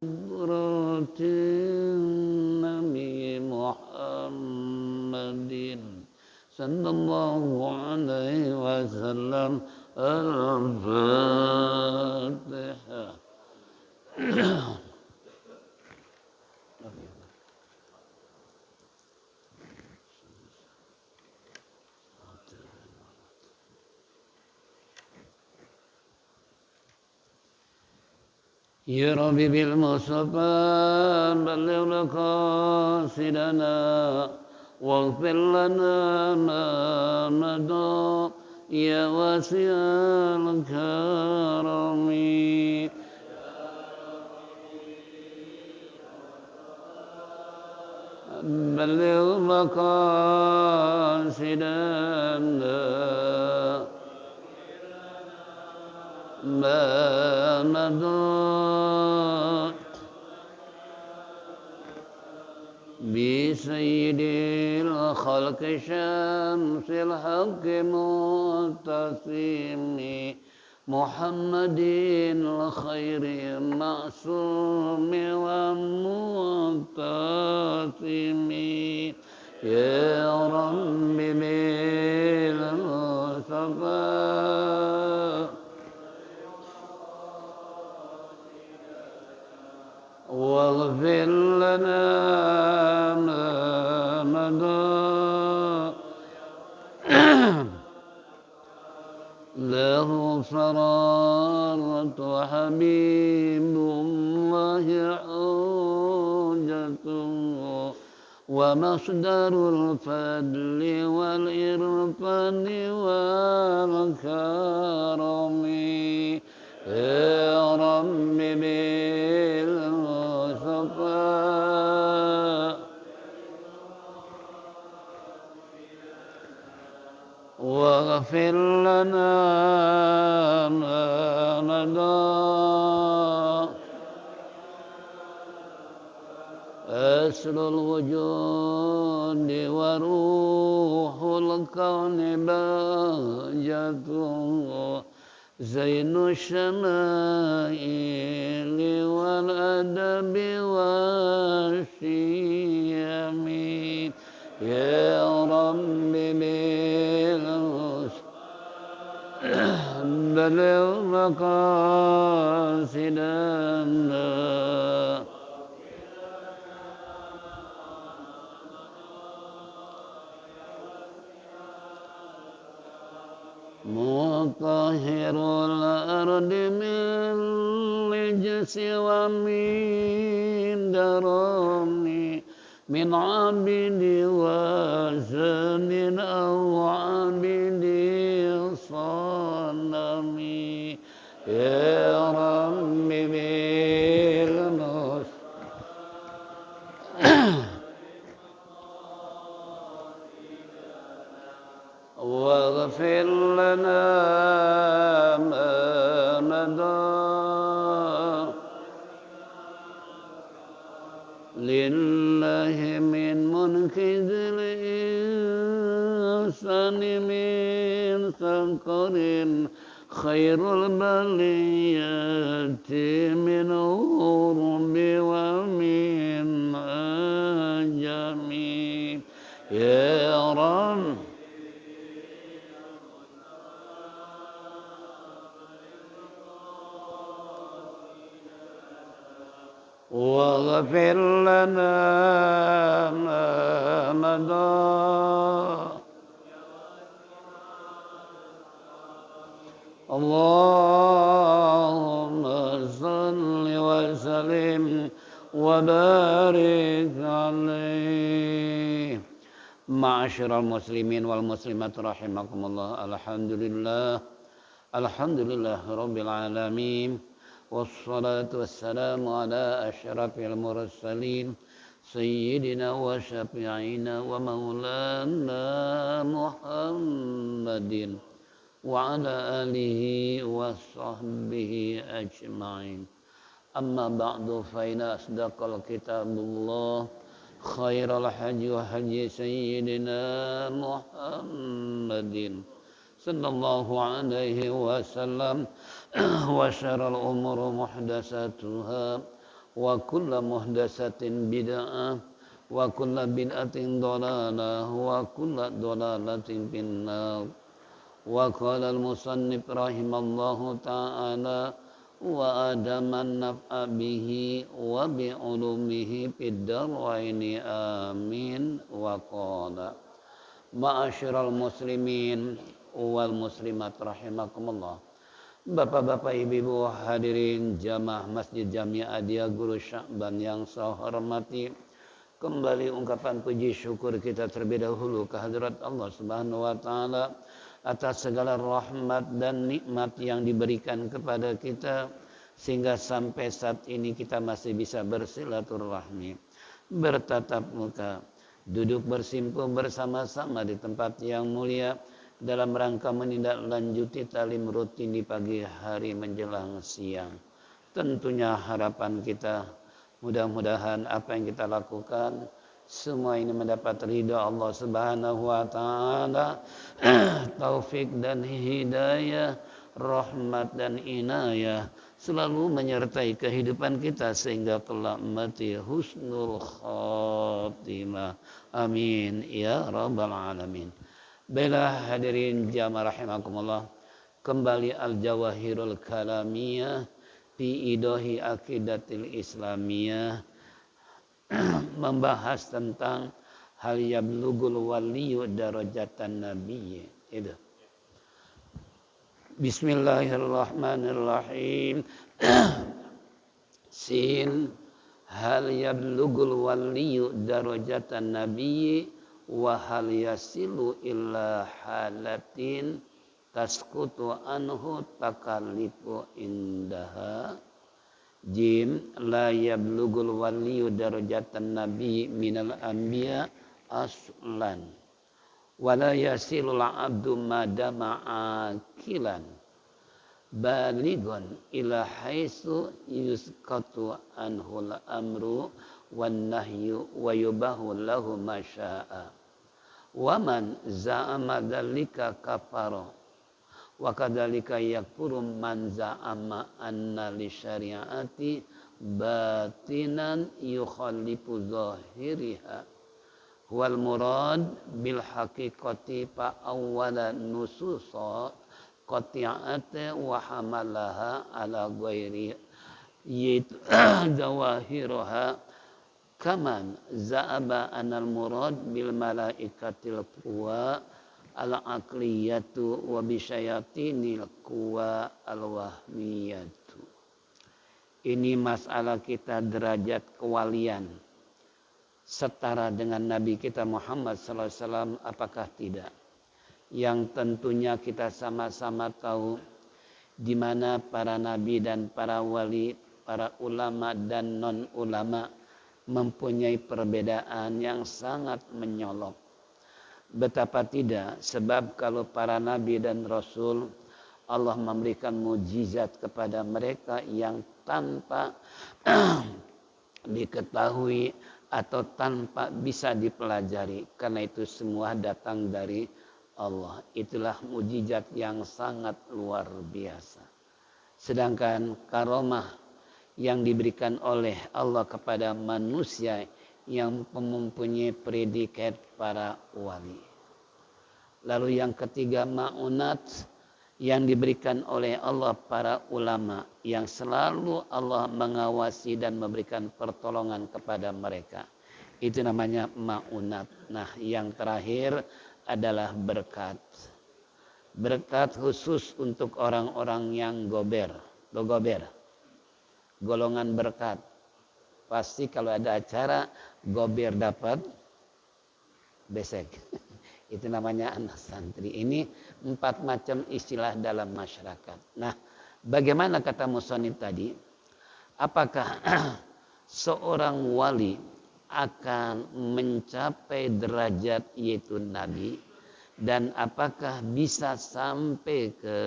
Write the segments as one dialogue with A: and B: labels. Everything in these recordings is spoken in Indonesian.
A: حضرة النبي محمد صلى الله عليه وسلم. الفاتحة. يا ربي بالمصطفى بلغ مقاصدنا واغفر لنا ما مضى يا واسع الكرم. بلغ مقاصدنا ما مضى بسيد الخلق شمس الحق متصم محمد الخير معصوم ومتصم. يا رب بالمصطفى واغفر لنا ما مضى له صرارة حبيب الله حجته ومصدر الفضل والإرفان والكرم. يا رب بالمصطفى واغفر لنا ما مضى أسر الوجود وروح الكون بهجته زين الشمائل والأدب والشيم. يا رب بلغ مقاصدنا مطهر الأرض من رجس ومن درن من عبد وزن أو عبد صنم. يا رب واغفر لنا ما مضى لله من منكد الإنسان من سكر خير البليات من غرب ومن عجم. يا رب واغفر لنا ما مضى اللهم صل وسلم وبارك عليه. معاشر المسلمين والmuslimat rahimakumullah. Alhamdulillah rabbil alamin. Wassalatu wassalamu ala asyrafil mursalin sayyidina wa syafi'ina wa maulana Muhammadin wa ala alihi wa sahbihi ajma'in. Amma ba'du fa inna asdaqal kitabullah khairal hadi wa hadi sayyidina Muhammadin sallallahu alaihi wasallam wa syarrul umuri muhdatsatuha wa kullu muhdatsatin bid'ah wa kullu bid'atin dhalalah wa kullu dhalalatin finnar. Wa qala al-musannif rahimallahu ta'ala wa adaman naf'a bihi wa bi ulumihi fid daraini amin. Wa qala ma'asyiral muslimin wal muslimat rahimakumullah. Bapak-bapak, ibu-ibu hadirin jamaah Masjid Jami' Adia Guru Sya'ban yang saya hormati, kembali ungkapan puji syukur kita terlebih dahulu kehadirat Allah Subhanahu wa taala atas segala rahmat dan nikmat yang diberikan kepada kita sehingga sampai saat ini kita masih bisa bersilaturahmi, bertatap muka, duduk bersimpuh bersama-sama di tempat yang mulia dalam rangka menindaklanjuti talim rutin di pagi hari menjelang siang. Tentunya harapan kita mudah-mudahan apa yang kita lakukan semua ini mendapat ridha Allah Subhanahu wa taala, taufik dan hidayah, rahmat dan inayah selalu menyertai kehidupan kita sehingga kelak mati husnul khatimah. Amin ya rabbal alamin. Baiklah hadirin jamaah rahimakumullah, kembali Al-Jawahirul Kalamiyah fi idahi aqidatil Islamiyah membahas tentang hal yablugul waliyu darajatan nabiyyi. Itu. Bismillahirrahmanirrahim. Sin hal yablugul waliyu darajatan nabiyyi wa hal yasilu illa halatin tasqutu anhu takallifu indaha. Jim la yablugul waliyu darajatan nabi minal anbiya aslan wala yasilul abdu madama akilan baligon ila haitsu yusqatu anhul amru wan nahyu wa yubahu lahu masya'a wa man za'ama dzalika kafara wa kadzalika yakfuru man za'ama anna li syari'ati batinan yukhallifu zahiriha wal murad bil haqiqati fa awwala nususa qati'ata wa hamalaha ala ghairi yaitu zawahiraha kaman za'aba anal murad bil malaikatil quwa al-aqliyatu wa bisyayatinil quwa al-wahmiyatu. Ini masalah kita derajat kewalian setara dengan Nabi kita Muhammad SAW apakah tidak? Yang tentunya kita sama-sama tahu di mana para nabi dan para wali, para ulama dan non-ulama mempunyai perbedaan yang sangat menyolok. Betapa tidak, sebab kalau para nabi dan rasul Allah memberikan mujizat kepada mereka yang tanpa diketahui atau tanpa bisa dipelajari, karena itu semua datang dari Allah. Itulah mujizat yang sangat luar biasa. Sedangkan karomah yang diberikan oleh Allah kepada manusia yang mempunyai predikat para wali. Lalu yang ketiga ma'unat yang diberikan oleh Allah para ulama yang selalu Allah mengawasi dan memberikan pertolongan kepada mereka. Itu namanya ma'unat. Nah yang terakhir adalah berkat. Berkat khusus untuk orang-orang yang gober. Golongan berkat. Pasti kalau ada acara gober dapat besek. Itu namanya anak santri. Ini 4 macam istilah dalam masyarakat. Nah, bagaimana kata musannif tadi? Apakah seorang wali akan mencapai derajat yaitu nabi, dan apakah bisa sampai ke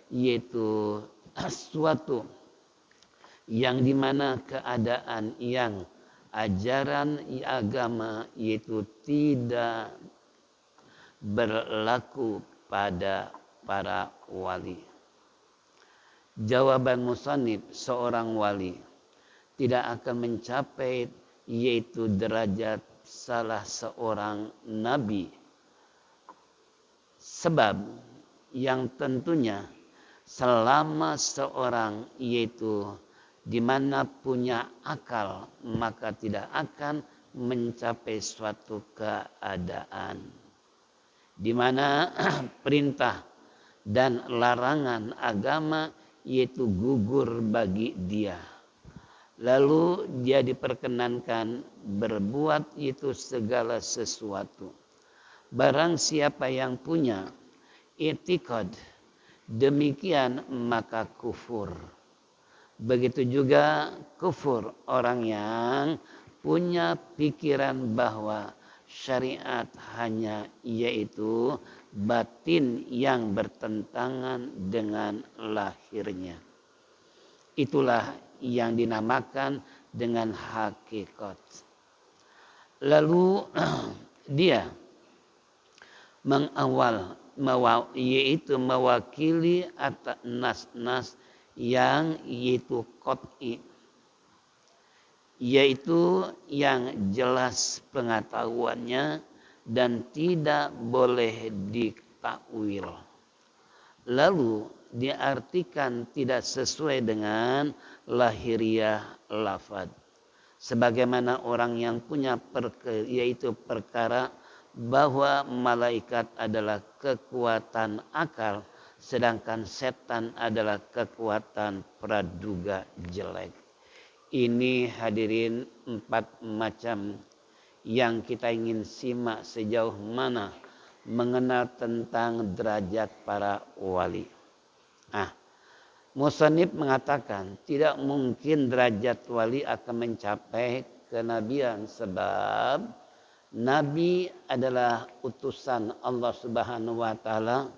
A: yaitu suatu yang dimana keadaan yang ajaran agama yaitu tidak berlaku pada para wali. Jawaban musannif, seorang wali tidak akan mencapai yaitu derajat salah seorang nabi. Sebab yang tentunya selama seorang yaitu di mana punya akal, maka tidak akan mencapai suatu keadaan di mana perintah dan larangan agama yaitu gugur bagi dia. Lalu dia diperkenankan berbuat itu segala sesuatu. Barang siapa yang punya i'tiqad demikian maka kufur. Begitu juga kufur orang yang punya pikiran bahwa syariat hanya yaitu batin yang bertentangan dengan lahirnya. Itulah yang dinamakan dengan hakikat. Lalu dia yaitu mewakili atas nas-nas yang yaitu qat'i, yaitu yang jelas pengetahuannya dan tidak boleh ditakwil. Lalu diartikan tidak sesuai dengan lahiriah lafaz. Sebagaimana orang yang punya yaitu perkara bahwa malaikat adalah kekuatan akal, sedangkan setan adalah kekuatan praduga jelek. Ini hadirin 4 macam yang kita ingin simak sejauh mana mengenal tentang derajat para wali. Musannif mengatakan tidak mungkin derajat wali akan mencapai kenabian sebab nabi adalah utusan Allah Subhanahu wa taala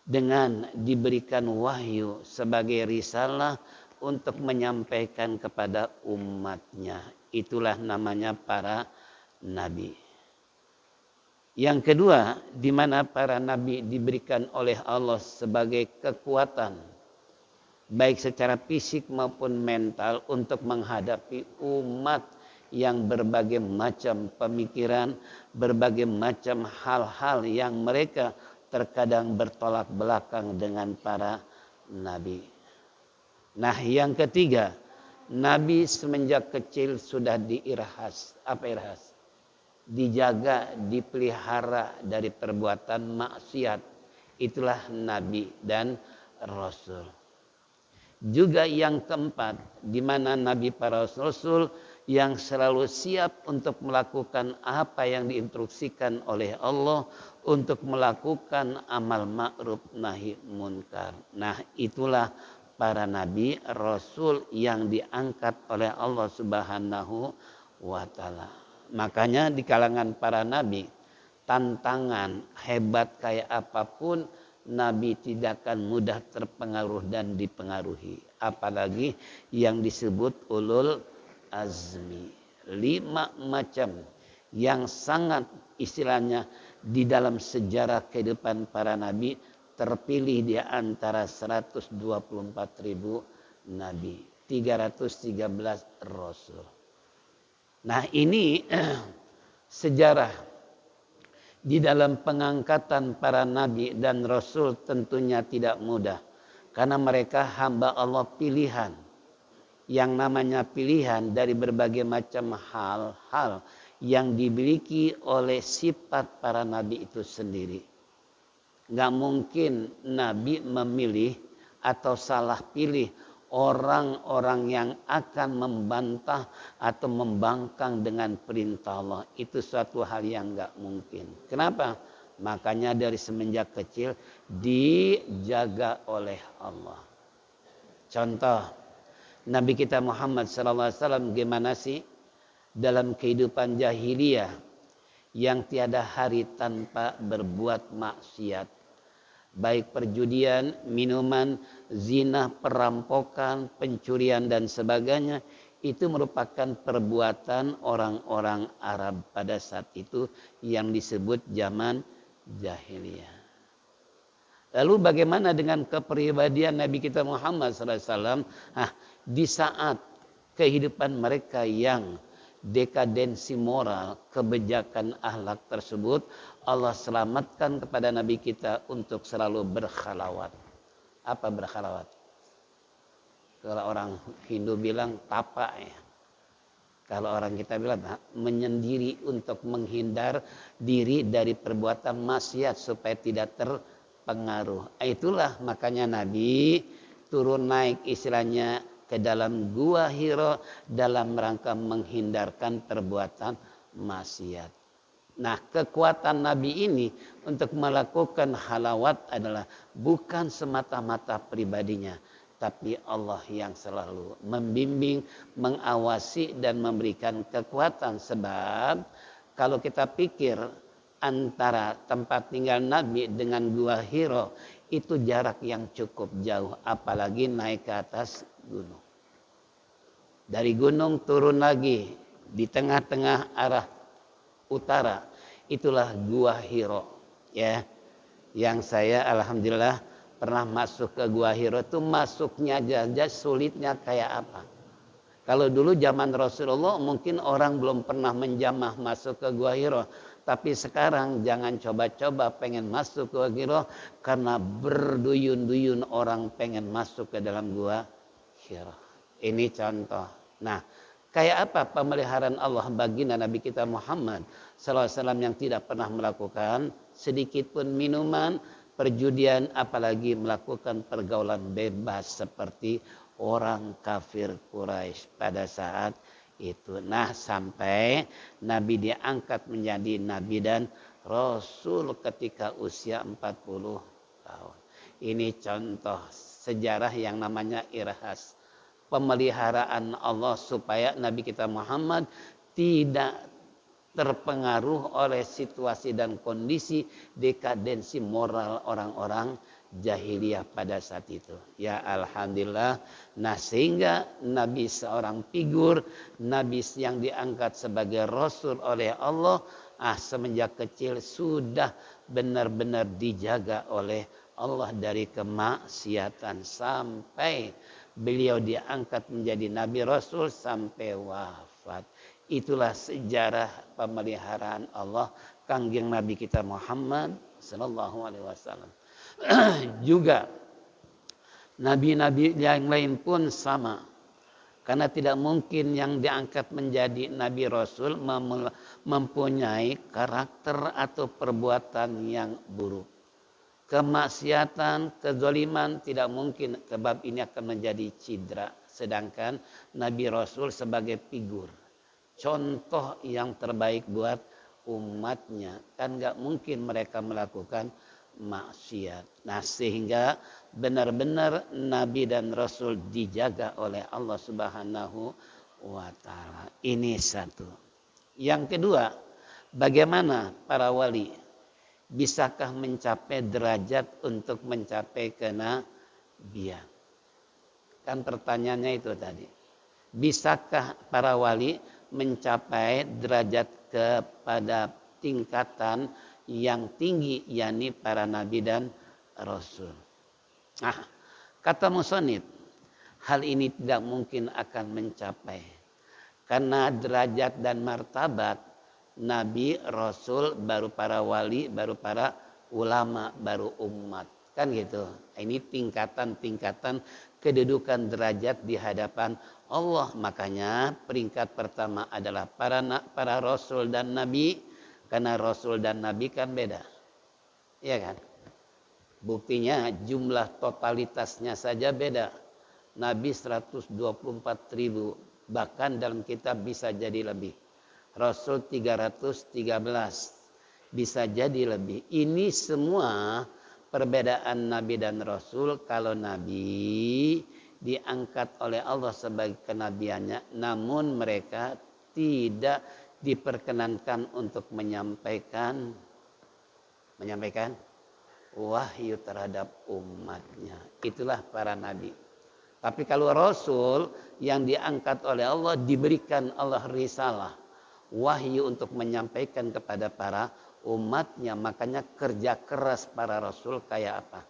A: dengan diberikan wahyu sebagai risalah untuk menyampaikan kepada umatnya. Itulah namanya para nabi. Yang kedua, di mana para nabi diberikan oleh Allah sebagai kekuatan baik secara fisik maupun mental untuk menghadapi umat yang berbagai macam pemikiran, berbagai macam hal-hal yang mereka terkadang bertolak belakang dengan para nabi. Nah, yang ketiga, nabi semenjak kecil sudah diirhas. Apa irhas? Dijaga, dipelihara dari perbuatan maksiat. Itulah nabi dan rasul. Juga yang keempat, di mana nabi para rasul yang selalu siap untuk melakukan apa yang diinstruksikan oleh Allah untuk melakukan amal ma'ruf nahi munkar. Nah, itulah para nabi rasul yang diangkat oleh Allah Subhanahu wa taala. Makanya di kalangan para nabi, tantangan hebat kayak apapun, nabi tidak akan mudah terpengaruh dan dipengaruhi. Apalagi yang disebut ulul azmi. 5 macam yang sangat istilahnya di dalam sejarah kehidupan para nabi terpilih di antara 124.000 nabi, 313 rasul. Nah, ini sejarah di dalam pengangkatan para nabi dan rasul tentunya tidak mudah. Karena mereka hamba Allah pilihan. Yang namanya pilihan dari berbagai macam hal-hal yang dimiliki oleh sifat para nabi itu sendiri. Gak mungkin nabi memilih atau salah pilih orang-orang yang akan membantah atau membangkang dengan perintah Allah. Itu suatu hal yang gak mungkin. Kenapa? Makanya dari semenjak kecil dijaga oleh Allah. Contoh, Nabi kita Muhammad SAW gimana sih dalam kehidupan jahiliyah yang tiada hari tanpa berbuat maksiat. Baik perjudian, minuman, zina, perampokan, pencurian dan sebagainya. Itu merupakan perbuatan orang-orang Arab pada saat itu yang disebut zaman jahiliyah. Lalu bagaimana dengan kepribadian Nabi kita Muhammad SAW? Di saat kehidupan mereka yang dekadensi moral, kebijakan akhlak tersebut, Allah selamatkan kepada Nabi kita untuk selalu berkhalawat. Apa berkhalawat? Kalau orang Hindu bilang tapa ya. Kalau orang kita bilang menyendiri untuk menghindar diri dari perbuatan maksiat supaya tidak terpengaruh. Itulah makanya Nabi turun naik istilahnya ke dalam gua Hiro dalam rangka menghindarkan perbuatan maksiat. Nah, kekuatan Nabi ini untuk melakukan halawat adalah bukan semata-mata pribadinya, tapi Allah yang selalu membimbing, mengawasi dan memberikan kekuatan. Sebab kalau kita pikir antara tempat tinggal Nabi dengan gua Hiro itu jarak yang cukup jauh, apalagi naik ke atas gunung. Dari gunung turun lagi di tengah-tengah arah utara, itulah gua Hiro ya. Yang saya alhamdulillah pernah masuk ke gua Hiro, itu masuknya aja sulitnya kayak apa. Kalau dulu zaman Rasulullah mungkin orang belum pernah menjamah masuk ke gua Hiro, tapi sekarang jangan coba-coba pengen masuk ke gua Hiro karena berduyun-duyun orang pengen masuk ke dalam gua Hiro. Ini contoh. Nah, kayak apa pemeliharaan Allah bagi Nabi kita Muhammad SAW yang tidak pernah melakukan sedikit pun minuman, perjudian, apalagi melakukan pergaulan bebas seperti orang kafir Quraisy pada saat itu. Nah, sampai Nabi diangkat menjadi Nabi dan Rasul ketika usia 40 tahun. Ini contoh sejarah yang namanya irhas. Pemeliharaan Allah supaya Nabi kita Muhammad tidak terpengaruh oleh situasi dan kondisi dekadensi moral orang-orang jahiliyah pada saat itu. Ya alhamdulillah. Nah, sehingga Nabi seorang figur, Nabi yang diangkat sebagai Rasul oleh Allah, semenjak kecil sudah benar-benar dijaga oleh Allah dari kemaksiatan sampai beliau diangkat menjadi Nabi Rasul sampai wafat. Itulah sejarah pemeliharaan Allah kangjeng Nabi kita Muhammad sallallahu alaihi wasallam. Juga nabi-nabi yang lain pun sama. Karena tidak mungkin yang diangkat menjadi Nabi Rasul mempunyai karakter atau perbuatan yang buruk. Kemaksiatan, kezaliman tidak mungkin, sebab ini akan menjadi cidra. Sedangkan Nabi Rasul sebagai figur, contoh yang terbaik buat umatnya, kan gak mungkin mereka melakukan maksiat. Nah, sehingga benar-benar Nabi dan Rasul dijaga oleh Allah Subhanahu wa ta'ala. Ini satu. Yang kedua, bagaimana para wali bisakah mencapai derajat untuk mencapai kenabian? Kan pertanyaannya itu tadi. Bisakah para wali mencapai derajat kepada tingkatan yang tinggi, yakni para nabi dan rasul? Nah, kata musannif, hal ini tidak mungkin akan mencapai. Karena derajat dan martabat Nabi, Rasul, baru para wali, baru para ulama, baru umat. Kan gitu. Ini tingkatan-tingkatan kedudukan derajat di hadapan Allah. Makanya peringkat pertama adalah para Rasul dan Nabi. Karena Rasul dan Nabi kan beda. Iya kan? Buktinya jumlah totalitasnya saja beda. Nabi 124.000. Bahkan dalam kitab bisa jadi lebih. Rasul 313, bisa jadi lebih. Ini semua perbedaan Nabi dan Rasul. Kalau Nabi diangkat oleh Allah sebagai kenabiannya, namun mereka tidak diperkenankan untuk menyampaikan wahyu terhadap umatnya. Itulah para nabi. Tapi kalau Rasul yang diangkat oleh Allah, diberikan Allah risalah, wahyu untuk menyampaikan kepada para umatnya. Makanya kerja keras para rasul kayak apa,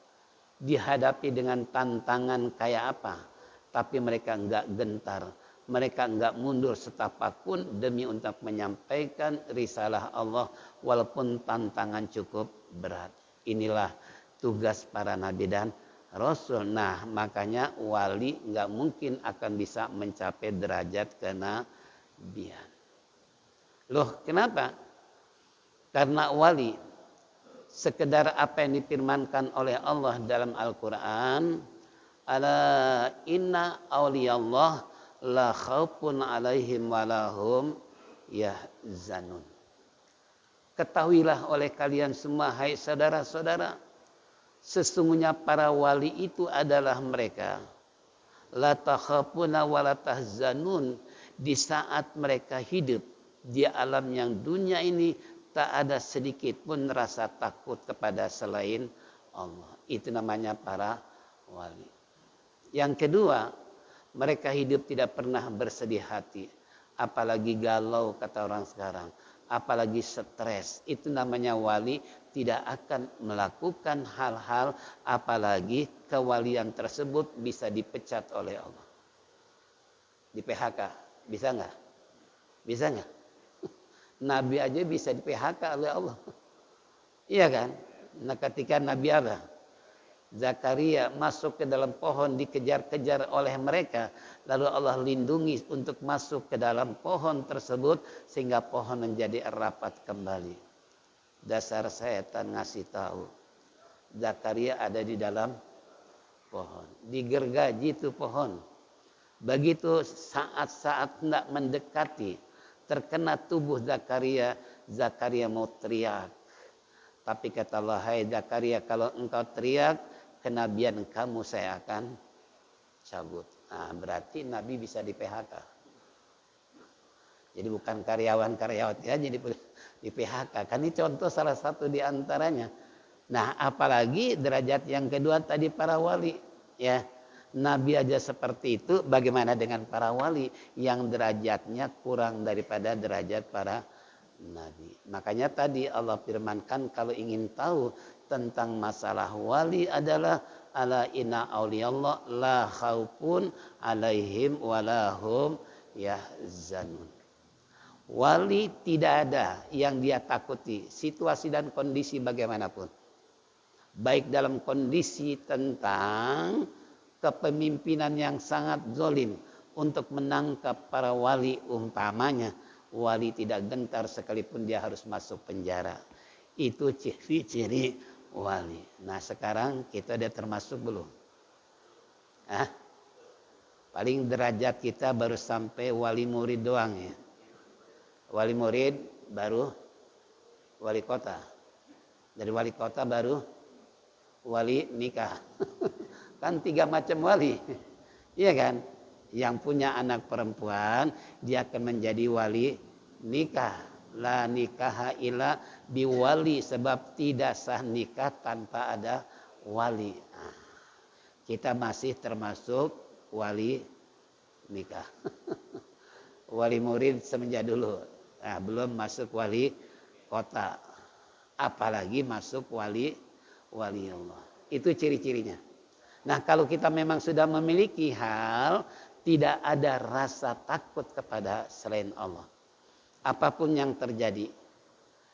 A: dihadapi dengan tantangan kayak apa, tapi mereka enggak gentar, Mereka enggak mundur setapak pun demi untuk menyampaikan risalah Allah walaupun tantangan cukup berat. Inilah tugas para nabi dan rasul. Nah, makanya wali enggak mungkin akan bisa mencapai derajat kenabian. Loh, kenapa? Karena wali sekedar apa yang difirmankan oleh Allah dalam Al-Quran, ala inna awliyallah la khaufun alaihim walahum yahzanun. Ketahuilah oleh kalian semua, hai saudara-saudara, sesungguhnya para wali itu adalah mereka la takhafuna wa la tahzanun, di saat mereka hidup di alam yang dunia ini tak ada sedikit pun rasa takut kepada selain Allah. Itu namanya para wali. Yang kedua, mereka hidup tidak pernah bersedih hati. Apalagi galau kata orang sekarang. Apalagi stres. Itu namanya wali, tidak akan melakukan hal-hal, apalagi kewalian tersebut bisa dipecat oleh Allah. Di PHK. Bisa nggak? Bisa nggak? Nabi aja bisa di PHK oleh Allah. Iya kan? Nah, ketika Nabi apa? Zakaria masuk ke dalam pohon, dikejar-kejar oleh mereka, lalu Allah lindungi untuk masuk ke dalam pohon tersebut sehingga pohon menjadi rapat kembali. Dasar setan ngasih tahu Zakaria ada di dalam pohon, digergaji itu pohon. Begitu saat-saat hendak mendekati, terkena tubuh Zakaria, Zakaria mau teriak. Tapi kata Allah, hai Zakaria, kalau engkau teriak, kenabian kamu saya akan cabut. Nah, berarti Nabi bisa di PHK. Jadi bukan karyawan-karyawati aja di PHK. Kan ini contoh salah satu di antaranya. Nah, apalagi derajat yang kedua tadi para wali. Ya, Nabi aja seperti itu, bagaimana dengan para wali yang derajatnya kurang daripada derajat para nabi. Makanya tadi Allah firmankan kalau ingin tahu tentang masalah wali adalah ala inna auliyallah la khaufun alaihim walahum yahzanun. Wali tidak ada yang dia takuti, situasi dan kondisi bagaimanapun. Baik dalam kondisi tentang kepemimpinan yang sangat zalim untuk menangkap para wali, umpamanya wali tidak gentar sekalipun dia harus masuk penjara. Itu ciri-ciri wali. Nah, sekarang kita udah termasuk belum? Paling derajat kita baru sampai wali murid doang ya. Wali murid baru wali kota. Dari wali kota baru wali nikah. Kan 3 macam wali. Iya kan? Yang punya anak perempuan, dia akan menjadi wali nikah. La nikaha illa biwali, sebab tidak sah nikah tanpa ada wali. Nah, kita masih termasuk wali nikah. Wali murid semenjak dulu. Nah, belum masuk wali kota. Apalagi masuk wali Allah. Itu ciri-cirinya. Nah, kalau kita memang sudah memiliki hal, tidak ada rasa takut kepada selain Allah. Apapun yang terjadi,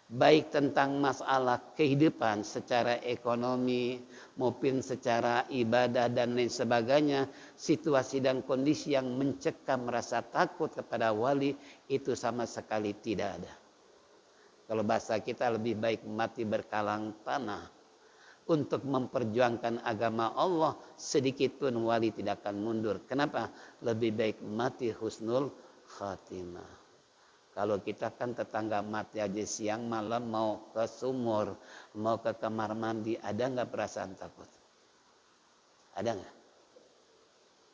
A: baik tentang masalah kehidupan secara ekonomi maupun secara ibadah dan lain sebagainya, situasi dan kondisi yang mencekam rasa takut kepada wali itu sama sekali tidak ada. Kalau bahasa kita lebih baik mati berkalang tanah untuk memperjuangkan agama Allah, sedikit pun wali tidak akan mundur. Kenapa? Lebih baik mati husnul khatimah. Kalau kita kan tetangga mati aja siang malam mau ke sumur, mau ke kamar mandi, ada nggak perasaan takut? Ada nggak?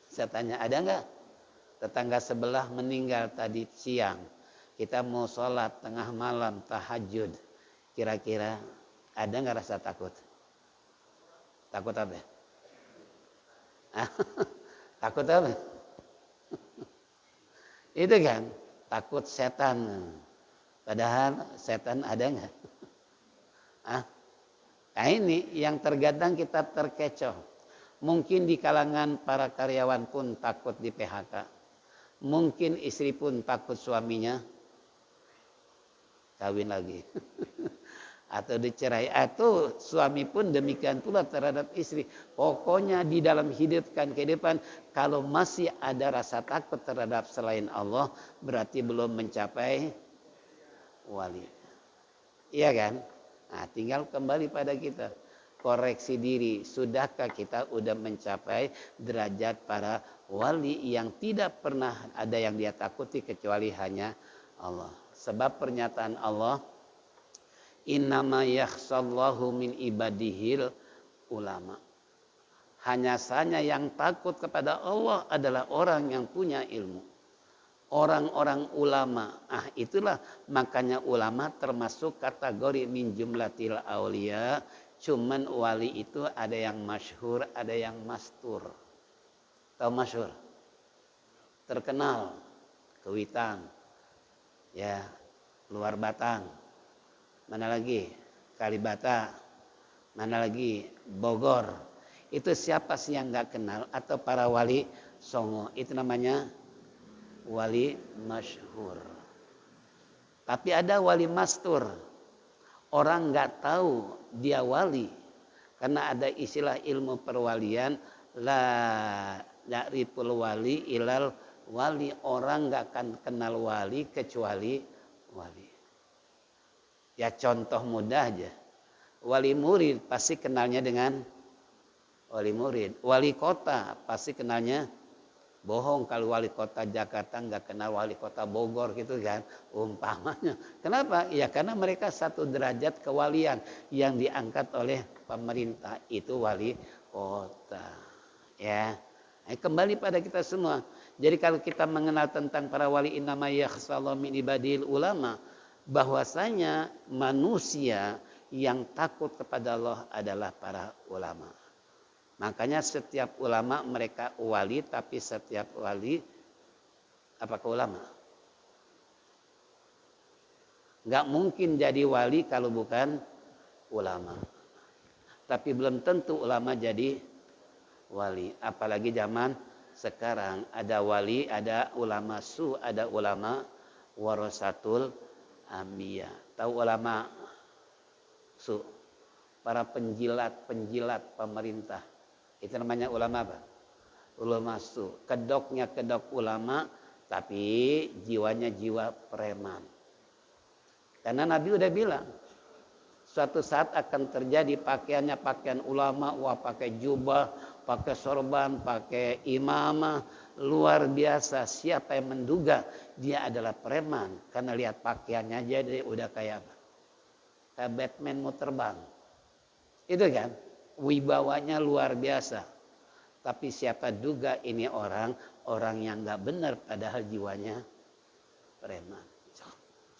A: Saya tanya, ada nggak? Tetangga sebelah meninggal tadi siang, kita mau sholat tengah malam tahajud, kira-kira ada nggak rasa takut? Takut apa? Takut apa? Itu kan takut setan. Padahal setan ada nggak? Nah, ini yang terkadang kita terkecoh. Mungkin di kalangan para karyawan pun takut di PHK. Mungkin istri pun takut suaminya kawin lagi. Atau dicerai. Atau suami pun demikian pula terhadap istri. Pokoknya di dalam hidupkan kehidupan, kalau masih ada rasa takut terhadap selain Allah, berarti belum mencapai wali. Iya kan? Nah, tinggal kembali pada kita. Koreksi diri. Sudahkah kita udah mencapai derajat para wali yang tidak pernah ada yang dia takuti kecuali hanya Allah. Sebab pernyataan Allah, innama yakhsallahu min ibadihil ulama. Hanya saja yang takut kepada Allah adalah orang yang punya ilmu. Orang-orang ulama. Itulah makanya ulama termasuk kategori min jumlatil aulia. Cuman wali itu ada yang masyhur, ada yang mastur. Tahu masyhur? Terkenal. Kewitan. Ya, luar Batang. Mana lagi? Kalibata. Mana lagi? Bogor. Itu siapa sih yang nggak kenal? Atau para wali songo. Itu namanya wali masyhur. Tapi ada wali mastur. Orang nggak tahu dia wali. Karena ada istilah ilmu perwalian. La ya'riful wali ilal wali. Orang nggak akan kenal wali kecuali wali. Ya contoh mudah aja. Wali murid pasti kenalnya dengan wali murid. Wali kota pasti kenalnya bohong kalau wali kota Jakarta nggak kenal wali kota Bogor gitu kan. Umpamanya. Kenapa? Ya karena mereka satu derajat kewalian yang diangkat oleh pemerintah. Itu wali kota. Ya. Kembali pada kita semua. Jadi kalau kita mengenal tentang para wali innama yakhsallahu min ibadil ulama, bahwasanya manusia yang takut kepada Allah adalah para ulama. Makanya setiap ulama mereka wali, tapi setiap wali apakah ulama? Gak mungkin jadi wali kalau bukan ulama. Tapi belum tentu ulama jadi wali. Apalagi zaman sekarang ada wali, ada ulama su, ada ulama warasatul Ambia. Tahu ulama su, para penjilat pemerintah. Itu namanya ulama apa? Ulama su. Kedoknya kedok ulama, tapi jiwanya jiwa preman. Karena Nabi udah bilang, suatu saat akan terjadi pakaiannya pakaian ulama, wah pakai jubah, pakai sorban, pakai imamah, luar biasa. Siapa yang menduga dia adalah preman? Karena lihat pakaiannya aja dia udah kayak apa? Kayak Batman mau terbang. Itu kan? Wibawanya luar biasa. Tapi siapa duga ini orang yang gak benar padahal jiwanya preman.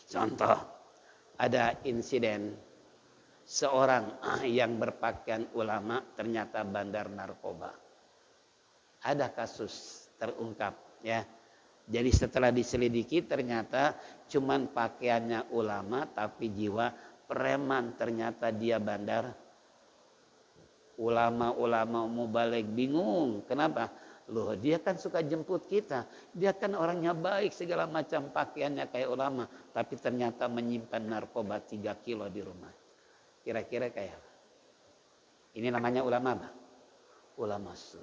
A: Contoh, ada insiden seorang yang berpakaian ulama ternyata bandar narkoba. Ada kasus terungkap ya. Jadi setelah diselidiki ternyata cuman pakaiannya ulama tapi jiwa preman. Ternyata dia bandar. Ulama-ulama mubalik bingung. Kenapa? Loh dia kan suka jemput kita. Dia kan orangnya baik segala macam pakaiannya kayak ulama. Tapi ternyata menyimpan narkoba 3 kilo di rumah. Kira-kira kayak apa? Ini namanya ulama apa? Ulama su.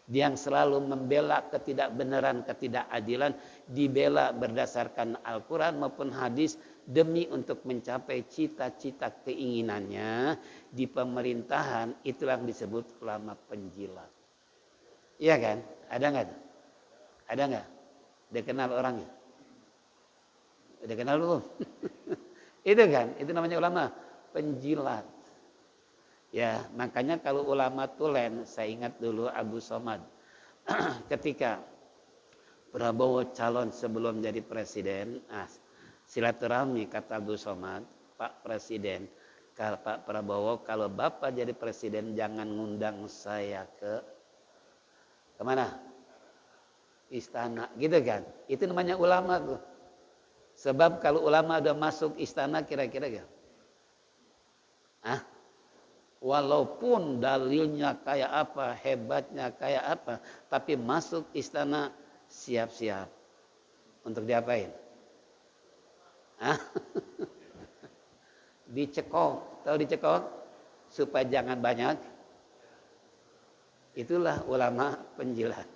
A: Dia yang selalu membela ketidakbenaran, ketidakadilan, dibela berdasarkan Al-Quran maupun hadis demi untuk mencapai cita-cita keinginannya di pemerintahan. Itulah yang disebut ulama penjilat. Iya kan? Ada nggak? Ada nggak? Dia kenal orangnya? Udah kenal belum? Itu kan? Itu namanya ulama penjilat. Ya, makanya kalau ulama tulen, saya ingat dulu Abu Somad. Ketika Prabowo calon sebelum jadi presiden, silaturahmi kata Abu Somad, Pak Presiden, Pak Prabowo kalau Bapak jadi presiden jangan ngundang saya kemana? Istana, gitu kan? Itu namanya ulama tuh. Sebab kalau ulama udah masuk istana kira-kira gak? Walaupun dalilnya kayak apa, hebatnya kayak apa, tapi masuk istana siap-siap untuk diapain? Hah? Dicekok, tahu dicekok? Supaya jangan banyak. Itulah ulama penjilat.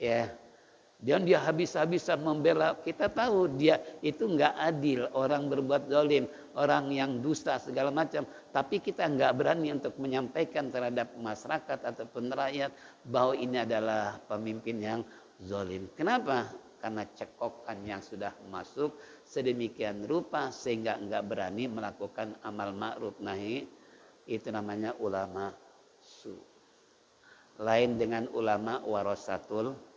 A: Ya. Dan dia habis-habisan membela. Kita tahu dia itu enggak adil. Orang berbuat zalim, orang yang dusta segala macam. Tapi kita enggak berani untuk menyampaikan terhadap masyarakat ataupun rakyat bahwa ini adalah pemimpin yang zalim. Kenapa? Karena cekokan yang sudah masuk sedemikian rupa sehingga enggak berani melakukan amal ma'ruf nahi. Itu namanya ulama su. Lain dengan ulama warasatul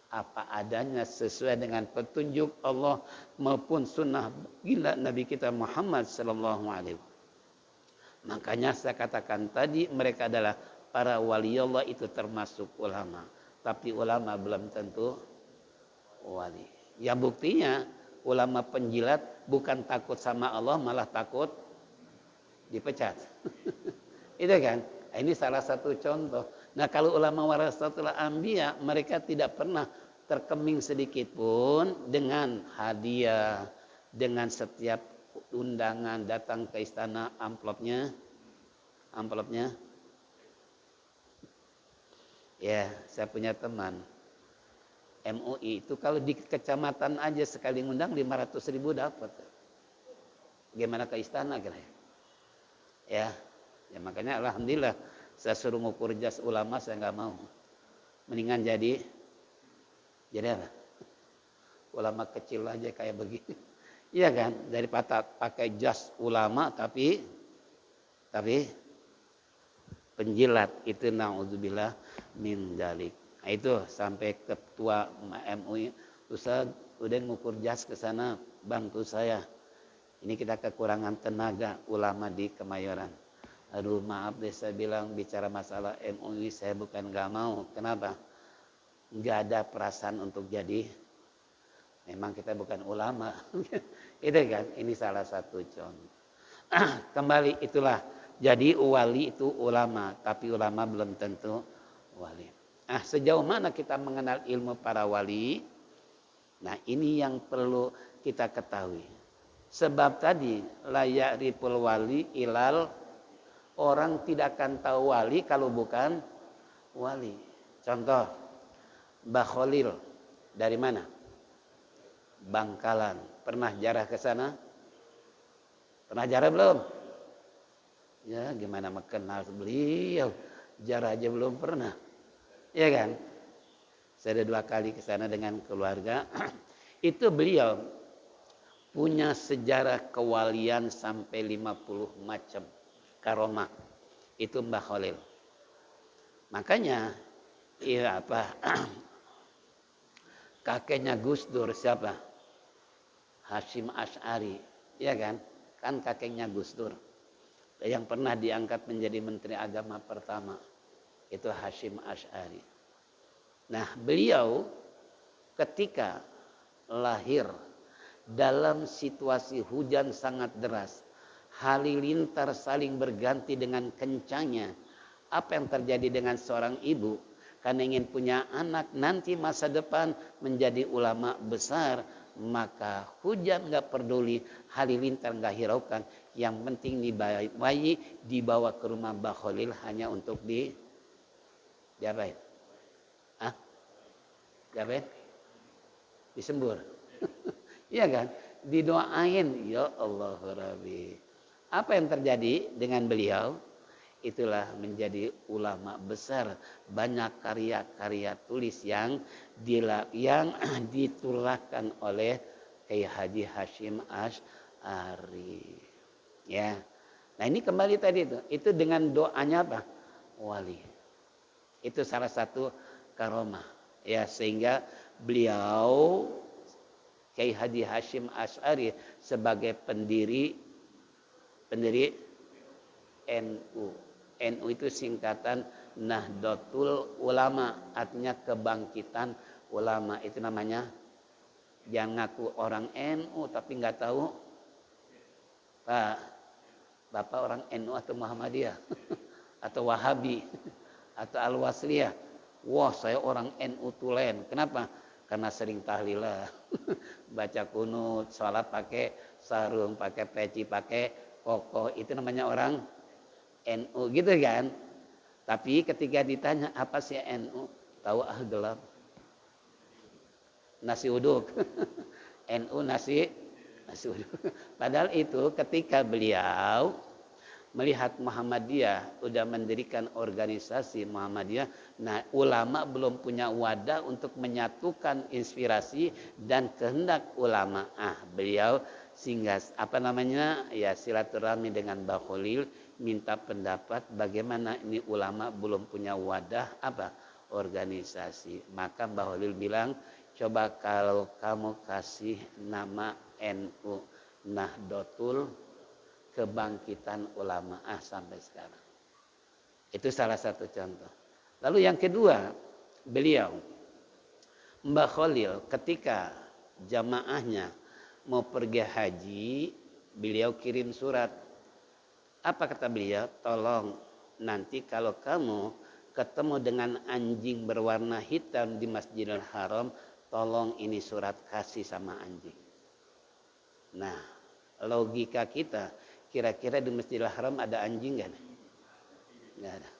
A: apa adanya sesuai dengan petunjuk Allah maupun sunnah gila Nabi kita Muhammad sallallahu alaihi wasallam. Makanya saya katakan tadi mereka adalah para wali Allah itu termasuk ulama, tapi ulama belum tentu wali. Ya buktinya ulama penjilat bukan takut sama Allah malah takut dipecat. Itu kan? Ini salah satu contoh. Nah kalau ulama warasatul anbiya mereka tidak pernah terkeming sedikit pun dengan hadiah, dengan setiap undangan datang ke istana amplopnya. Ya saya punya teman MUI itu kalau di kecamatan aja sekali ngundang 500.000 dapat. Gimana ke istana kira ya? Ya makanya alhamdulillah saya suruh ngukur jas ulama saya nggak mau. Mendingan jadi apa? Ulama kecil aja kayak begini. Iya kan? Daripada pakai jas ulama tapi penjilat itu naudzubillah min dzalik. Nah, itu sampai ketua MUI, Ustaz udah ngukur jas ke sana bantu saya. Ini kita kekurangan tenaga ulama di Kemayoran. Aduh maaf deh saya bilang bicara masalah MUI saya bukan gak mau. Kenapa? Gak ada perasaan untuk jadi. Memang kita bukan ulama. Itu kan ini salah satu contoh. Kembali itulah. Jadi wali itu ulama. Tapi ulama belum tentu wali. Nah sejauh mana kita mengenal ilmu para wali. Nah ini yang perlu kita ketahui. Sebab tadi layak ripul wali ilal. Orang tidak akan tahu wali kalau bukan wali. Contoh, Mbah Khalil dari mana? Bangkalan. Pernah jarah ke sana? Pernah jarah belum? Ya, gimana mengenal beliau? Jarah aja belum pernah. Iya kan? Saya ada 2 kali ke sana dengan keluarga. Itu beliau punya sejarah kewalian sampai 50 macam. Karomah itu Mbah Khalil. Makanya iya apa kakeknya Gus Dur siapa? Hasyim Asy'ari, ya kan? Kan kakeknya Gus Dur. Yang pernah diangkat menjadi menteri agama pertama itu Hasyim Asy'ari. Nah, beliau ketika lahir dalam situasi hujan sangat deras, halilintar saling berganti dengan kencangnya. Apa yang terjadi dengan seorang ibu karena ingin punya anak nanti masa depan menjadi ulama besar, maka hujan nggak peduli, halilintar nggak hiraukan. Yang penting bayi dibawa ke rumah Mbah Khalil hanya untuk diapain? Ah, diapain? Disembur. Iya kan? Didoain, ya Allah Rabbi. Apa yang terjadi dengan beliau? Itulah menjadi ulama besar. Banyak karya-karya tulis yang ditularkan oleh Kiai Haji Hasyim Asy'ari. Ya. Nah ini kembali tadi itu dengan doanya apa? Wali. Itu salah satu karomah. Ya sehingga beliau Kiai Haji Hasyim Asy'ari sebagai pendiri NU. NU itu singkatan Nahdlatul Ulama, artinya kebangkitan ulama. Itu namanya jangan ngaku orang NU tapi nggak tahu Pak, Bapak orang NU atau Muhammadiyah atau Wahabi atau Al-Wasliyah. Wah, saya orang NU tulen. Kenapa? Karena sering tahlilah, baca kunut, sholat pakai sarung, pakai peci, pakai koko. Itu namanya orang NU gitu kan. Tapi ketika ditanya apa sih NU, tahu gelap. Nasi uduk. NU nasi uduk. Padahal itu ketika beliau melihat Muhammadiyah udah mendirikan organisasi Muhammadiyah, nah ulama belum punya wadah untuk menyatukan inspirasi dan kehendak ulama. Beliau sehingga ya silaturahmi dengan Mbah Khalil, minta pendapat bagaimana ini ulama belum punya wadah organisasi. Maka Mbah Khalil bilang, coba kalau kamu kasih nama NU, Nahdlatul Kebangkitan Ulama sampai sekarang. Itu salah satu contoh. Lalu yang kedua, beliau Mbah Khalil ketika jamaahnya mau pergi haji, beliau kirim surat. Apa kata beliau? Tolong nanti kalau kamu ketemu dengan anjing berwarna hitam di Masjidil Haram, tolong ini surat kasih sama anjing. Nah, logika kita, kira-kira di Masjidil Haram ada anjing gak? Nggak ada.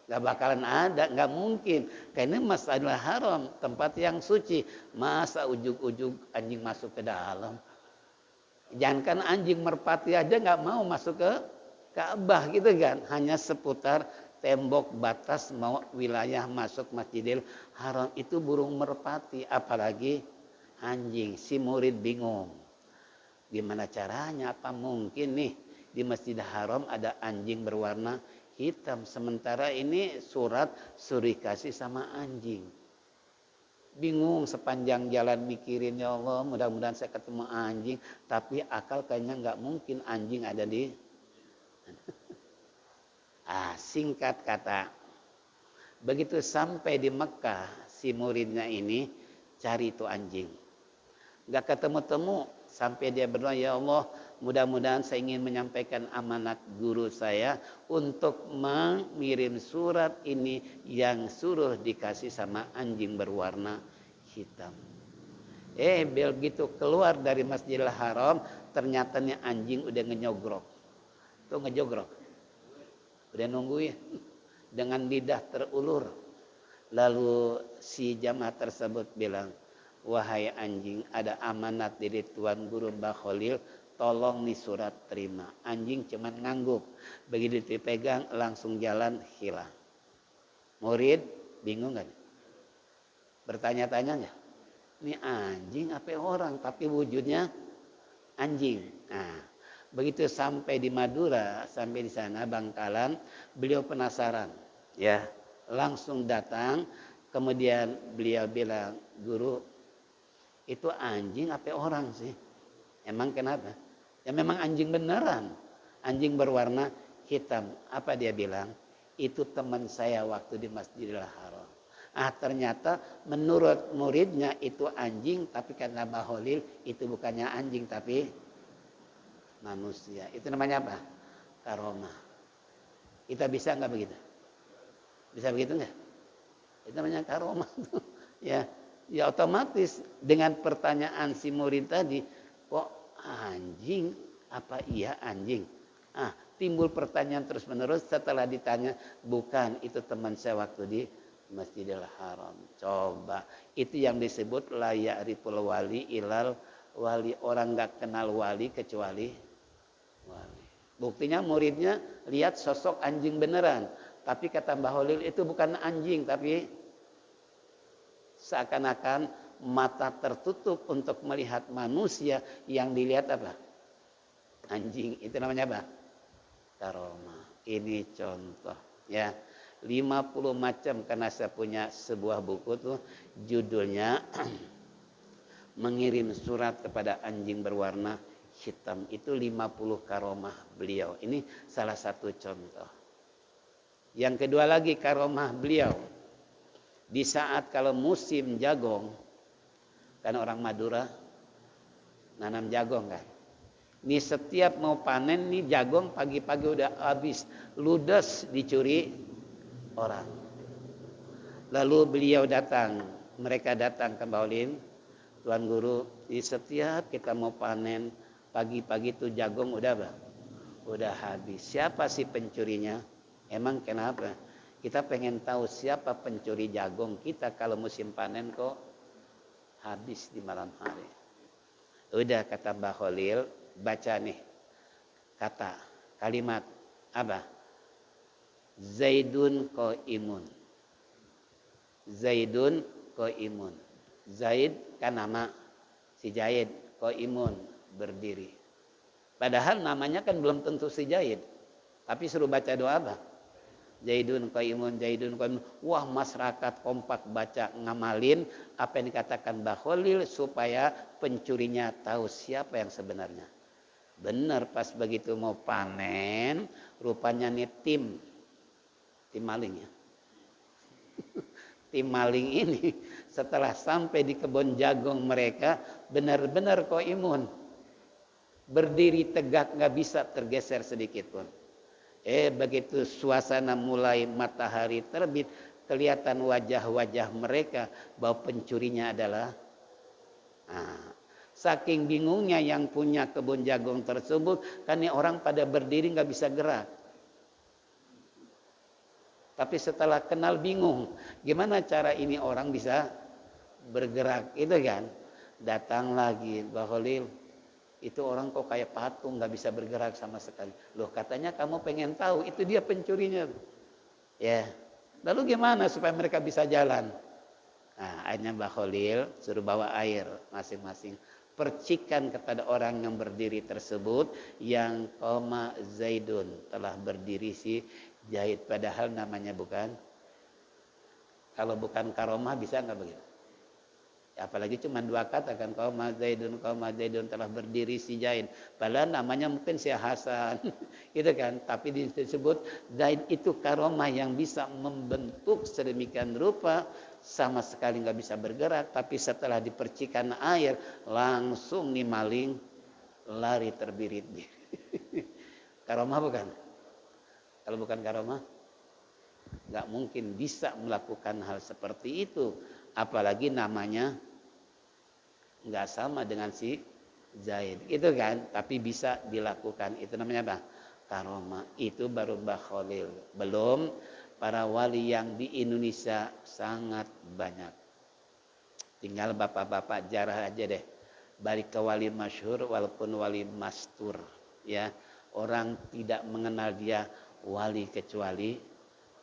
A: Nggak bakalan ada, nggak mungkin. Karena Masjidil Haram tempat yang suci. Masa ujug-ujug anjing masuk ke dalam? Jangankan anjing, merpati aja nggak mau masuk ke Ka'bah gitu kan. Hanya seputar tembok batas mau wilayah masuk Masjidil Haram. Itu burung merpati, apalagi anjing. Si murid bingung. Gimana caranya? Apa mungkin nih di Masjidil Haram ada anjing berwarna hitam, sementara ini surat suruh kasih sama anjing. Bingung sepanjang jalan mikirin, ya Allah mudah-mudahan saya ketemu anjing, tapi akal kayaknya nggak mungkin anjing ada di singkat kata, begitu sampai di Mekah, si muridnya ini cari itu anjing, nggak ketemu-temu. Sampai dia berdoa, ya Allah mudah-mudahan saya ingin menyampaikan amanat guru saya untuk mengirim surat ini yang suruh dikasih sama anjing berwarna hitam. Begitu keluar dari Masjidil Haram, ternyata nih anjing udah ngejogrok. Tuh ngejogrok. Udah nungguin dengan lidah terulur. Lalu si jamaah tersebut bilang, wahai anjing, ada amanat dari Tuan Guru Mbah Khalil, tolong nih surat terima. Anjing cuman ngangguk, begitu dipegang langsung jalan hilang. Murid bingung kan? Bertanya-tanya nggak? Ini anjing apa orang? Tapi wujudnya anjing. Nah, begitu sampai di Madura, sampai di sana Bangkalan, beliau penasaran, ya, langsung datang. Kemudian beliau bilang, guru, itu anjing apa orang sih? Emang kenapa? Ya memang anjing beneran. Anjing berwarna hitam. Apa dia bilang? Itu teman saya waktu di Masjidil Haram. Ternyata menurut muridnya itu anjing, tapi karena Mbah Khalil itu bukannya anjing tapi manusia. Itu namanya apa? Karomah. Kita bisa nggak begitu? Bisa begitu nggak? Itu namanya karomah. Ya otomatis dengan pertanyaan si murid tadi, kok anjing? Apa iya anjing? Timbul pertanyaan terus menerus setelah ditanya, bukan, itu teman saya waktu di Masjidil Haram. Coba, itu yang disebut la ya'riful wali ilal wali. Orang nggak kenal wali kecuali wali. Buktinya muridnya lihat sosok anjing beneran, tapi kata Mbah Khalil itu bukan anjing, tapi seakan-akan mata tertutup untuk melihat manusia, yang dilihat apa? Anjing. Itu namanya apa? Karomah. Ini contoh ya. 50 macam, karena saya punya sebuah buku tuh judulnya mengirim surat kepada anjing berwarna hitam. Itu 50 karomah beliau. Ini salah satu contoh. Yang kedua lagi karomah beliau. Di saat kalau musim jagong, kan orang Madura nanam jagong kan. Ini setiap mau panen nih jagong pagi-pagi udah habis, ludes dicuri orang. Lalu beliau datang, mereka datang ke Baulin, Tuan Guru, di setiap kita mau panen, pagi-pagi itu jagung udah habis. Siapa sih pencurinya? Emang kenapa? Kita pengen tahu siapa pencuri jagung kita kalau musim panen kok habis di malam hari. Udah kata Mbah Khalil, baca nih kata kalimat apa? Zaidun qaimun. Zaidun qaimun. Zaid kan nama si Zaid, qaimun berdiri. Padahal namanya kan belum tentu si Zaid. Tapi suruh baca doa apa? Zaidun qaimun, Zaidun qaimun. Wah, masyarakat kompak baca ngamalin apa yang dikatakan Mbah Khalil supaya pencurinya tahu siapa yang sebenarnya. Benar, pas begitu mau panen, rupanya nih tim maling ya. Tim maling ini setelah sampai di kebun jagung mereka benar-benar qaimun. Berdiri tegak, nggak bisa tergeser sedikit pun. Begitu suasana mulai matahari terbit, kelihatan wajah-wajah mereka bahwa pencurinya adalah saking bingungnya yang punya kebun jagung tersebut, kan ini orang pada berdiri nggak bisa gerak. Tapi setelah kenal bingung, gimana cara ini orang bisa bergerak, itu kan? Datang lagi Mbah Khalil, itu orang kok kayak patung, nggak bisa bergerak sama sekali. Loh, katanya kamu pengen tahu, itu dia pencurinya. Ya, lalu gimana supaya mereka bisa jalan? Nah, akhirnya Mbah Khalil suruh bawa air masing-masing. Percikan kepada orang yang berdiri tersebut, yang koma Zaidun, telah berdiri si Zaid. Padahal namanya bukan. Kalau bukan karomah bisa nggak begitu? Apalagi cuma dua kata kan, kaum Zaidun telah berdiri si Zaid. Padahal namanya mungkin si Hasan, gitu kan. Tapi disebut Zaid itu karomah yang bisa membentuk sedemikian rupa, sama sekali nggak bisa bergerak. Tapi setelah dipercikan air, langsung nih maling lari terbirit. Karomah bukan? Kalau bukan karomah, nggak mungkin bisa melakukan hal seperti itu. Apalagi namanya nggak sama dengan si Zaid, itu kan, tapi bisa dilakukan. Itu namanya apa? Karomah. Itu baru Mbah Khalil. Belum para wali yang di Indonesia sangat banyak. Tinggal bapak-bapak jarah aja deh. Balik ke wali masyhur walaupun wali mastur, ya. Orang tidak mengenal dia wali kecuali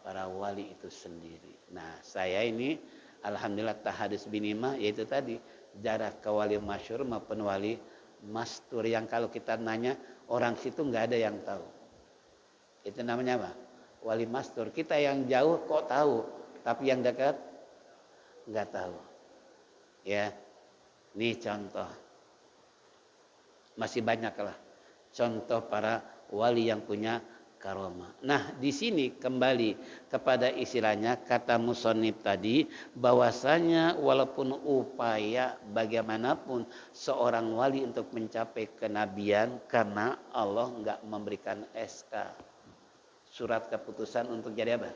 A: para wali itu sendiri. Nah, saya ini alhamdulillah tahadus binimah, yaitu tadi jarak ke wali masyhur maupun wali mastur, yang kalau kita nanya orang situ nggak ada yang tahu. Itu namanya apa? Wali mastur. Kita yang jauh kok tahu, tapi yang dekat nggak tahu. Ya, ini contoh. Masih banyak lah contoh para wali yang punya karomah. Nah, di sini kembali kepada istilahnya kata musonib tadi, bahwasanya walaupun upaya bagaimanapun seorang wali untuk mencapai kenabian, karena Allah nggak memberikan SK, surat keputusan untuk jadi apa?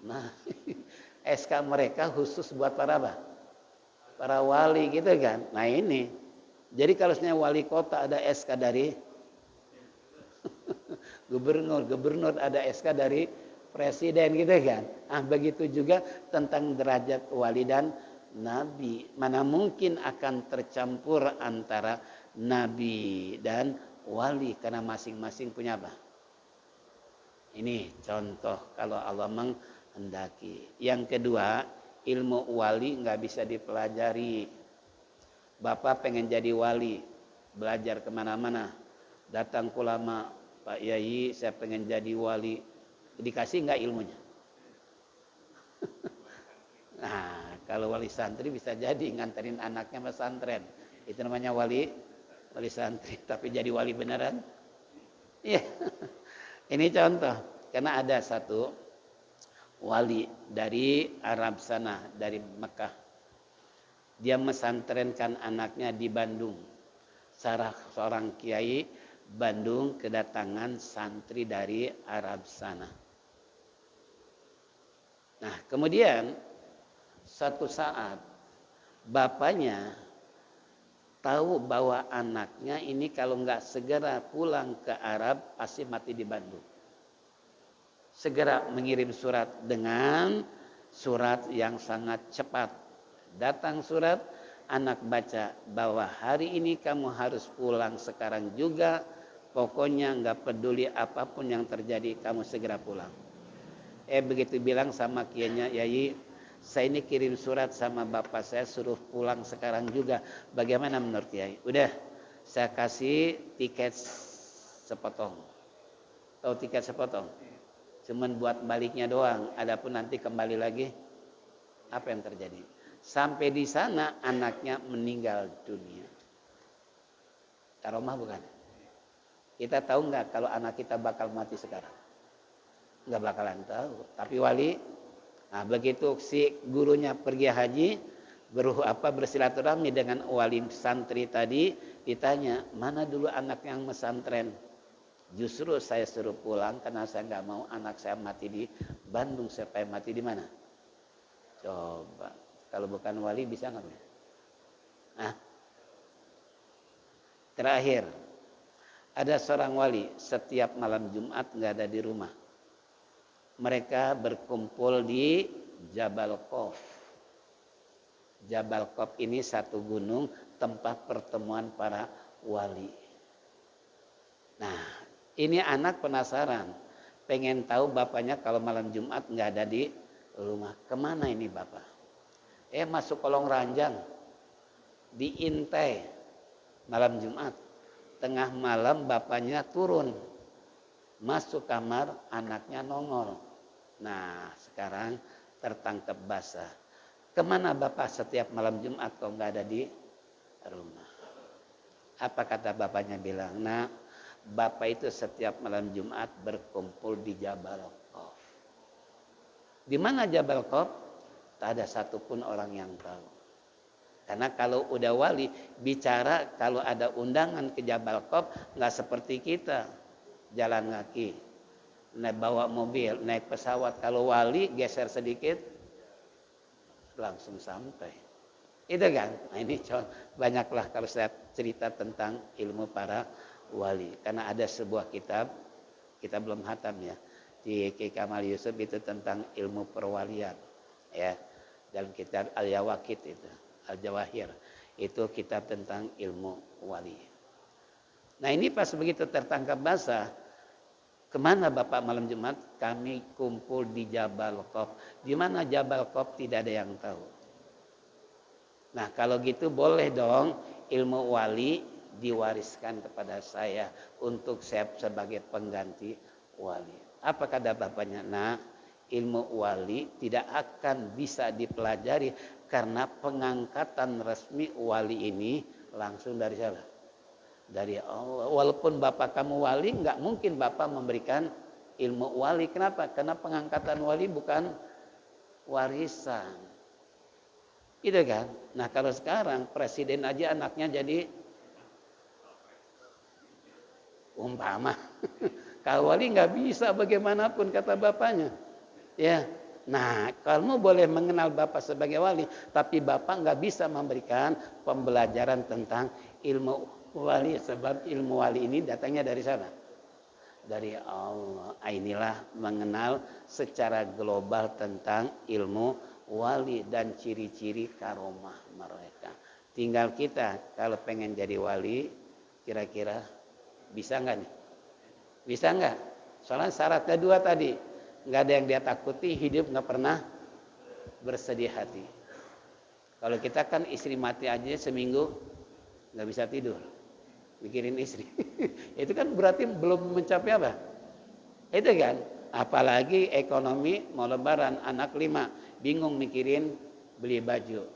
A: Nah, SK mereka khusus buat para apa? Para wali gitu kan. Nah ini, jadi kalau sebenarnya wali kota ada SK dari gubernur ada SK dari presiden gitu kan. Begitu juga tentang derajat wali dan nabi. Mana mungkin akan tercampur antara nabi dan wali, karena masing-masing punya apa? Ini contoh kalau Allah menghendaki. Yang kedua, ilmu wali nggak bisa dipelajari. Bapak pengen jadi wali, belajar kemana-mana, datang ke ulama, Pak Yai, saya pengen jadi wali, dikasih nggak ilmunya? Nah, kalau wali santri bisa jadi nganterin anaknya pesantren, itu namanya wali santri. Tapi jadi wali beneran? Iya. Ini contoh, karena ada satu wali dari Arab sana, dari Mekah. Dia mesantrenkan anaknya di Bandung. Seorang kiai Bandung kedatangan santri dari Arab sana. Nah, kemudian Suatu saat bapaknya tahu bahwa anaknya ini kalau nggak segera pulang ke Arab pasti mati di Bandung. Segera mengirim surat dengan surat yang sangat cepat. Datang surat, anak baca bahwa hari ini kamu harus pulang sekarang juga. Pokoknya nggak peduli apapun yang terjadi, kamu segera pulang. Begitu bilang sama kiainya, Yai, saya ini kirim surat sama bapak saya suruh pulang sekarang juga. Bagaimana menurut Yai? Udah, saya kasih tiket sepotong. Tahu tiket sepotong? Cuman buat baliknya doang. Adapun nanti kembali lagi, apa yang terjadi? Sampai di sana anaknya meninggal dunia. Karomah bukan? Kita tahu nggak kalau anak kita bakal mati sekarang? Nggak bakalan tahu. Tapi wali, nah begitu si gurunya pergi haji, bersilaturahmi dengan wali santri tadi, ditanya, mana dulu anak yang mesantren? Justru saya suruh pulang karena saya nggak mau anak saya mati di Bandung, supaya mati di mana? Coba, kalau bukan wali bisa nggak? Nah, terakhir, ada seorang wali setiap malam Jumat nggak ada di rumah. Mereka berkumpul di Jabal Qaf. Jabal Qaf ini satu gunung tempat pertemuan para wali. Nah, ini anak penasaran, pengen tahu bapaknya kalau malam Jumat nggak ada di rumah. Kemana ini bapak? Masuk kolong ranjang, diintai malam Jumat. Tengah malam bapaknya turun, masuk kamar, anaknya nongol. Nah, sekarang tertangkap basah. Kemana bapak setiap malam Jumat kok nggak ada di rumah? Apa kata bapaknya bilang? Nah, bapak itu setiap malam Jumat berkumpul di Jabal Qaf. Di mana Jabal Qaf? Tak ada satupun orang yang tahu. Karena kalau udah wali bicara, kalau ada undangan ke Jabal Qaf nggak seperti kita jalan kaki, naik bawa mobil, naik pesawat. Kalau wali geser sedikit langsung sampai. Itu kan? Nah ini banyaklah kalau saya cerita tentang ilmu para wali. Karena ada sebuah kitab, kita belum hatam ya, di Ki Kamal Yusuf itu tentang ilmu perwalian. Ya, dalam kitab Al-Yawaqit itu, Al-Jawahir, itu kitab tentang ilmu wali. Nah ini pas begitu tertangkap basah, kemana bapak malam Jumat? Kami kumpul di Jabal Qaf. Di mana Jabal Qaf tidak ada yang tahu. Nah kalau gitu boleh dong ilmu wali diwariskan kepada saya untuk saya sebagai pengganti wali. Apa kata bapaknya? Nah, ilmu wali tidak akan bisa dipelajari karena pengangkatan resmi wali ini langsung dari siapa? Dari Allah. Walaupun bapak kamu wali, nggak mungkin bapak memberikan ilmu wali. Kenapa? Karena pengangkatan wali bukan warisan. Gitu kan? Nah kalau sekarang presiden aja anaknya jadi umpama. Kalau wali nggak bisa bagaimanapun kata bapaknya. Ya. Nah, kamu boleh mengenal bapak sebagai wali, tapi bapak nggak bisa memberikan pembelajaran tentang ilmu wali, sebab ilmu wali ini datangnya dari sana. Dari Allah. Inilah mengenal secara global tentang ilmu wali dan ciri-ciri karomah mereka. Tinggal kita kalau pengen jadi wali, kira-kira bisa nggak nih? Bisa nggak? Soalnya syaratnya dua tadi, nggak ada yang dia takuti, hidup nggak pernah bersedih hati. Kalau kita kan istri mati aja seminggu nggak bisa tidur, mikirin istri. Itu kan berarti belum mencapai apa? Itu kan. Apalagi ekonomi mau lebaran, anak 5 bingung mikirin beli baju.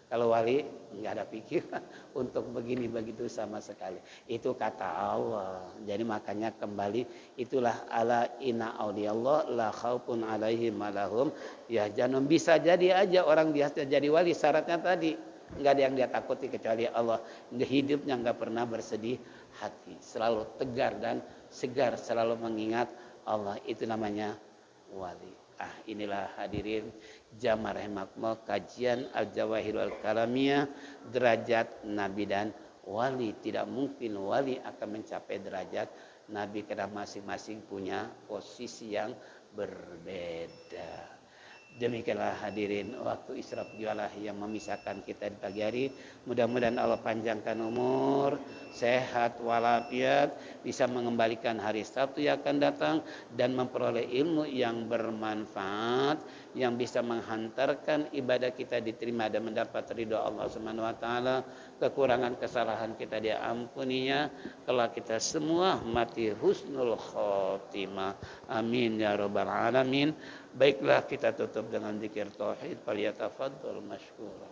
A: Kalau wali nggak ada pikiran untuk begini begitu sama sekali. Itu kata Allah. Jadi makanya kembali itulah ala inna auliyallah la khaufun alaihim malahum ya jangan. Bisa jadi aja orang biasa jadi wali, syaratnya tadi nggak ada yang dia takuti kecuali Allah. Hidupnya nggak pernah bersedih hati, selalu tegar dan segar, selalu mengingat Allah. Itu namanya wali. Inilah hadirin jamaah rahimakumullah kajian Al-Jawahirul Kalamiyah derajat nabi dan wali. Tidak mungkin wali akan mencapai derajat nabi karena masing-masing punya posisi yang berbeda. Demikianlah hadirin waktu israf jualah yang memisahkan kita di pagi hari. Mudah-mudahan Allah panjangkan umur, sehat walafiat, bisa mengembalikan hari Sabtu yang akan datang dan memperoleh ilmu yang bermanfaat yang bisa menghantarkan ibadah kita diterima dan mendapat ridha Allah Subhanahu wa taala. Kekurangan kesalahan kita diampuninya, kelak kita semua mati husnul khotimah. Amin ya rabbal alamin. Baiklah kita tutup dengan zikir tauhid. Falyatafaddal mashkura.